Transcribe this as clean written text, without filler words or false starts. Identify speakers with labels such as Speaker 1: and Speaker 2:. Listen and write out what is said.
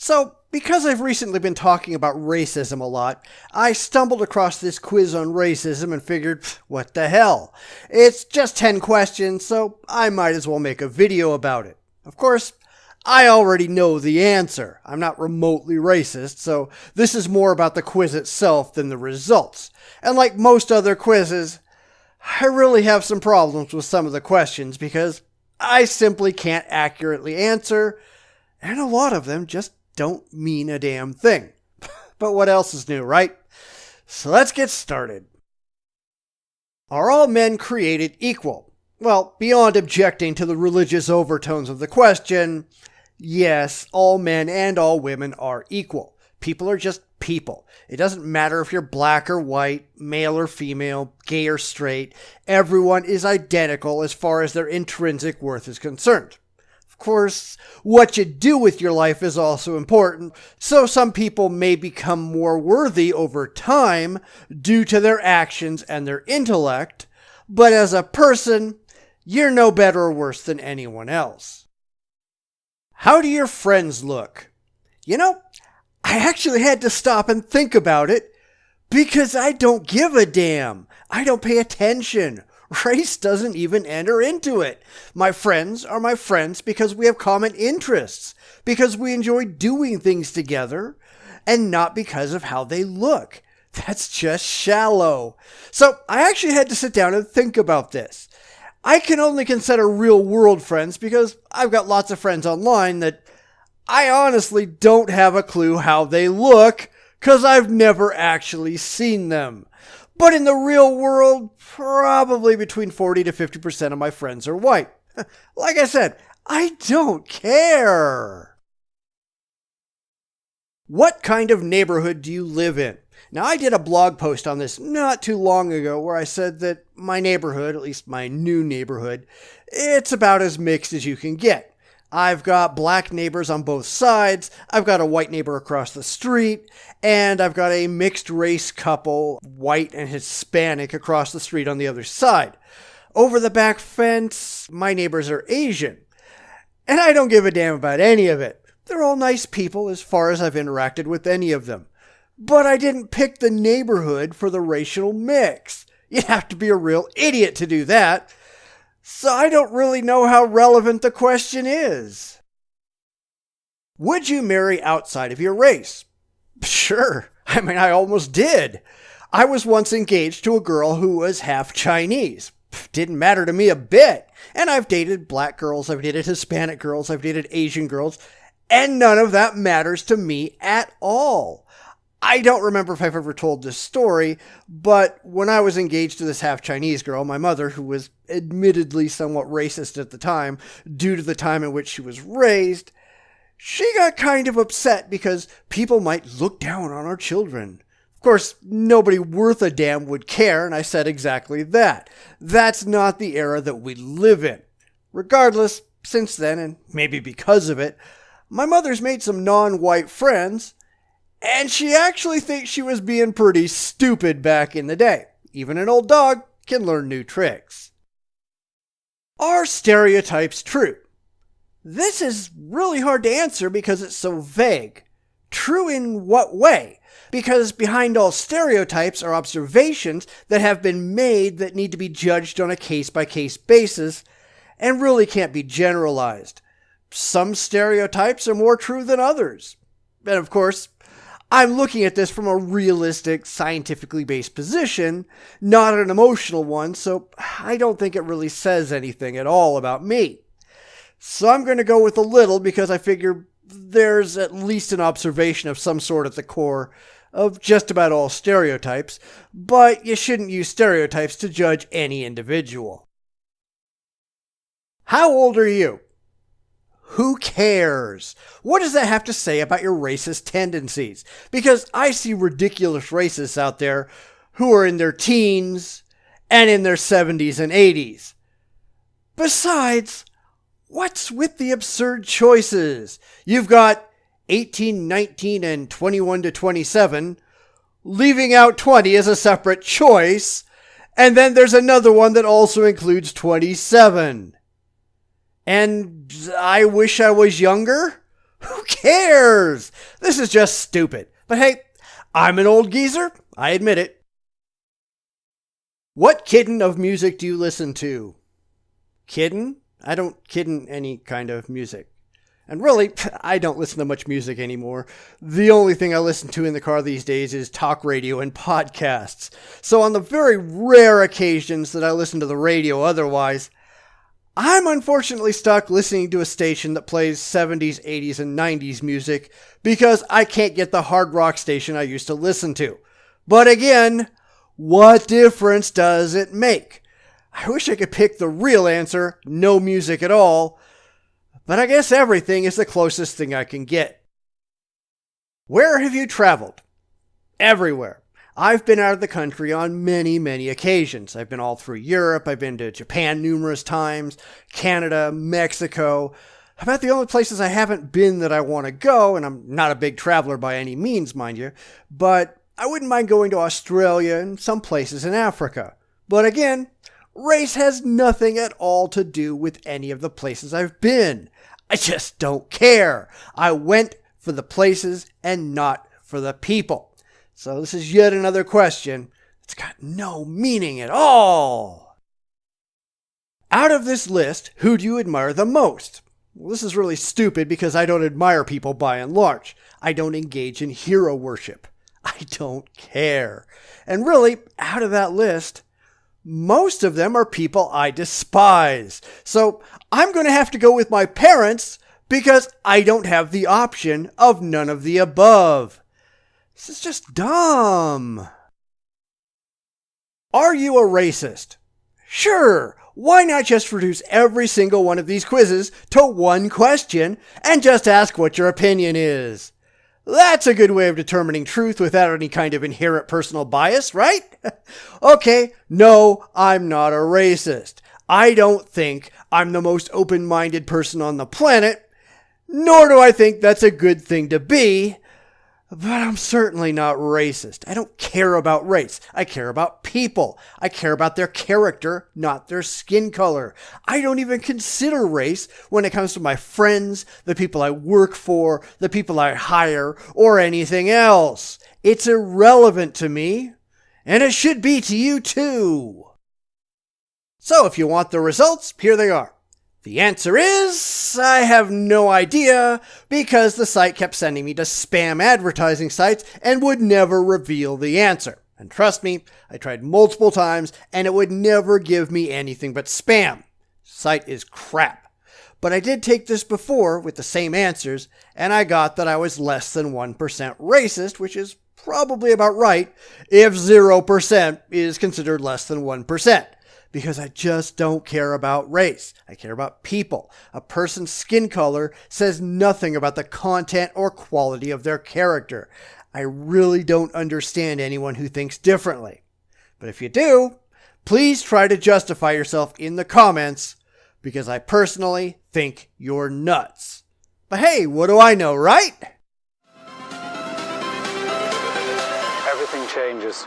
Speaker 1: So, because I've recently been talking about racism a lot, I stumbled across this quiz on racism and figured, what the hell? It's just 10 questions, so I might as well make a video about it. Of course, I already know the answer. I'm not remotely racist, so this is more about the quiz itself than the results. And like most other quizzes, I really have some problems with some of the questions because I simply can't accurately answer, and a lot of them just don't mean a damn thing. But what else is new, right? So let's get started. Are all men created equal? Well, beyond objecting to the religious overtones of the question, yes, all men and all women are equal. People are just people. It doesn't matter if you're black or white, male or female, gay or straight. Everyone is identical as far as their intrinsic worth is concerned. Of course, what you do with your life is also important, so some people may become more worthy over time due to their actions and their intellect, but as a person, you're no better or worse than anyone else. How do your friends look? I actually had to stop and think about it because I don't give a damn. I don't pay attention. Race doesn't even enter into it. My friends are my friends because we have common interests, because we enjoy doing things together, and not because of how they look. That's just shallow. So I actually had to sit down and think about this. I can only consider real world friends because I've got lots of friends online that I honestly don't have a clue how they look because I've never actually seen them. But in the real world, probably between 40 to 50% of my friends are white. Like I said, I don't care. What kind of neighborhood do you live in? Now, I did a blog post on this not too long ago where I said that my neighborhood, at least my new neighborhood, it's about as mixed as you can get. I've got black neighbors on both sides, I've got a white neighbor across the street, and I've got a mixed race couple, white and Hispanic, across the street on the other side. Over the back fence, my neighbors are Asian. And I don't give a damn about any of it. They're all nice people as far as I've interacted with any of them. But I didn't pick the neighborhood for the racial mix. You'd have to be a real idiot to do that. So I don't really know how relevant the question is. Would you marry outside of your race? Sure. I almost did. I was once engaged to a girl who was half Chinese. Didn't matter to me a bit. And I've dated black girls, I've dated Hispanic girls, I've dated Asian girls, and none of that matters to me at all. I don't remember if I've ever told this story, but when I was engaged to this half-Chinese girl, my mother, who was admittedly somewhat racist at the time, due to the time in which she was raised, she got kind of upset because people might look down on our children. Of course, nobody worth a damn would care, and I said exactly that. That's not the era that we live in. Regardless, since then, and maybe because of it, my mother's made some non-white friends, and she actually thinks she was being pretty stupid back in the day. Even an old dog can learn new tricks. Are stereotypes true? This is really hard to answer because it's so vague. True in what way? Because behind all stereotypes are observations that have been made that need to be judged on a case-by-case basis and really can't be generalized. Some stereotypes are more true than others. And of course, I'm looking at this from a realistic, scientifically based position, not an emotional one, so I don't think it really says anything at all about me. So I'm going to go with a little because I figure there's at least an observation of some sort at the core of just about all stereotypes, but you shouldn't use stereotypes to judge any individual. How old are you? Who cares? What does that have to say about your racist tendencies? Because I see ridiculous racists out there who are in their teens and in their 70s and 80s. Besides, what's with the absurd choices? You've got 18, 19, and 21 to 27, leaving out 20 as a separate choice, and then there's another one that also includes 27. And I wish I was younger? Who cares? This is just stupid. But hey, I'm an old geezer. I admit it. What kidden of music do you listen to? Kidden? I don't kidden any kind of music. And really, I don't listen to much music anymore. The only thing I listen to in the car these days is talk radio and podcasts. So on the very rare occasions that I listen to the radio otherwise, I'm unfortunately stuck listening to a station that plays 70s, 80s, and 90s music because I can't get the hard rock station I used to listen to. But again, what difference does it make? I wish I could pick the real answer, no music at all. But I guess everything is the closest thing I can get. Where have you traveled? Everywhere. I've been out of the country on many, many occasions. I've been all through Europe. I've been to Japan numerous times, Canada, Mexico. About the only places I haven't been that I want to go, and I'm not a big traveler by any means, mind you, but I wouldn't mind going to Australia and some places in Africa. But again, race has nothing at all to do with any of the places I've been. I just don't care. I went for the places and not for the people. So this is yet another question that's got no meaning at all. Out of this list, who do you admire the most? Well, this is really stupid because I don't admire people by and large. I don't engage in hero worship. I don't care. And really, out of that list, most of them are people I despise. So I'm going to have to go with my parents because I don't have the option of none of the above. This is just dumb. Are you a racist? Sure. Why not just reduce every single one of these quizzes to one question and just ask what your opinion is? That's a good way of determining truth without any kind of inherent personal bias, right? Okay, no, I'm not a racist. I don't think I'm the most open-minded person on the planet, nor do I think that's a good thing to be, but I'm certainly not racist. I don't care about race. I care about people. I care about their character, not their skin color. I don't even consider race when it comes to my friends, the people I work for, the people I hire, or anything else. It's irrelevant to me, and it should be to you too. So if you want the results, here they are. The answer is, I have no idea, because the site kept sending me to spam advertising sites and would never reveal the answer. And trust me, I tried multiple times and it would never give me anything but spam. Site is crap. But I did take this before with the same answers, and I got that I was less than 1% racist, which is probably about right if 0% is considered less than 1%. Because I just don't care about race. I care about people. A person's skin color says nothing about the content or quality of their character. I really don't understand anyone who thinks differently. But if you do, please try to justify yourself in the comments, because I personally think you're nuts. But hey, what do I know, right?
Speaker 2: Everything changes.